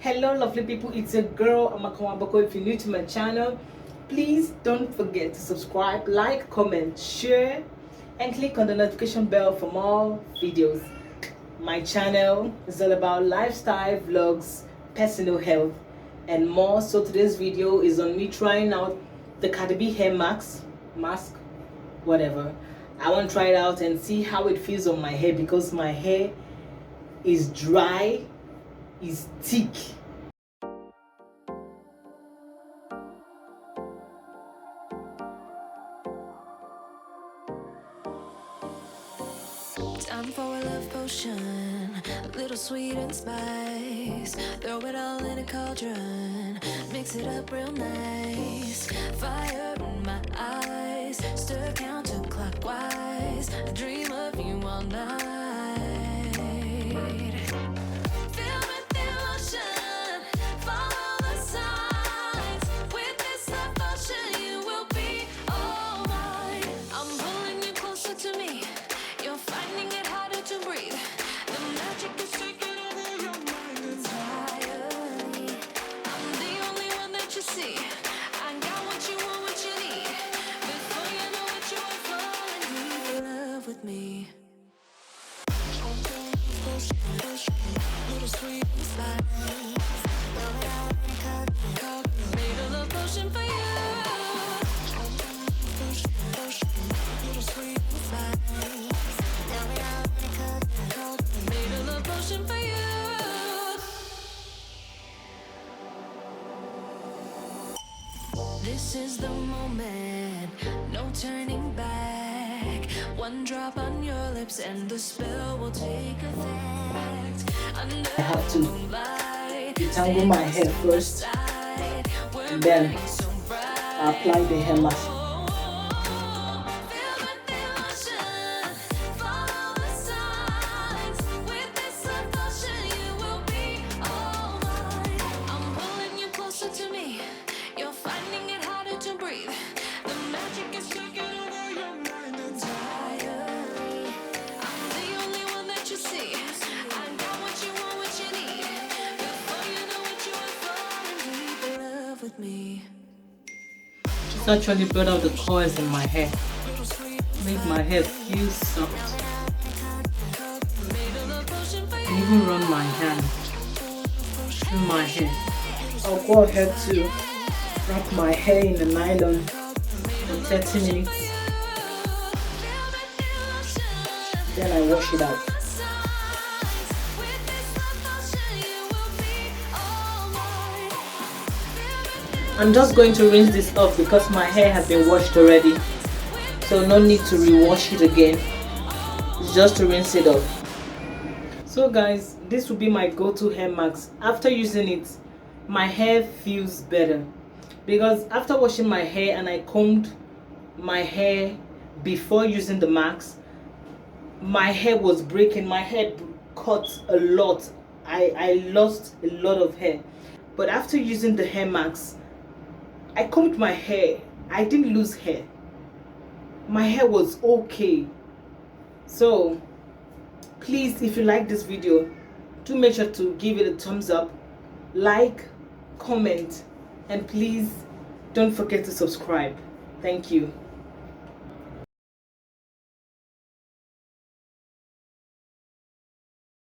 Hello lovely people, it's your girl Avocado. If you're new to my channel, please don't forget to subscribe, like, comment, share and click on the notification bell for more videos. My channel is all about lifestyle vlogs, personal health and more. So today's video is on me trying out the Cardi B hair mask, whatever. I want to try it out and see how it feels on my hair, because my hair is dry, is thick. Time for a love potion, a little sweet and spice. Throw it all in a cauldron, mix it up real nice. Fire in my eyes, stir counterclockwise. I dream of you all night. Filled with emotion, follow the signs. With this devotion, you will be all mine. I'm pulling you closer to me. You're finding it harder to breathe. The magic is taking over your mind entirely. I'm the only one that you see. I got what you want, what you need. Before you know it, you are falling in love with me. Little sweet spice. Made a love potion for you. Little sweet spice. Made a love potion for you. This is the moment, no turning back. One drop on your lips and the spell will take effect. Under I have to moonlight, detangle my hair first and then apply the hair mask. with me. It's actually brought out the coils in my hair, make my hair feel soft, and even run my hand through my hair. I'll go ahead to wrap my hair in a nylon for 30 minutes, then I wash it out. I'm just going to rinse this off because my hair has been washed already, so no need to re-wash it again. It's just to rinse it off. So guys, this will be my go-to hair mask. After using it, my hair feels better, because after washing my hair and I combed my hair before using the mask, my hair was breaking. My hair cut a lot. I lost a lot of hair. But after using the hair mask, I combed my hair. I didn't lose hair. My hair was okay. So please, if you like this video, do make sure to give it a thumbs up, like, comment, and please don't forget to subscribe. Thank you.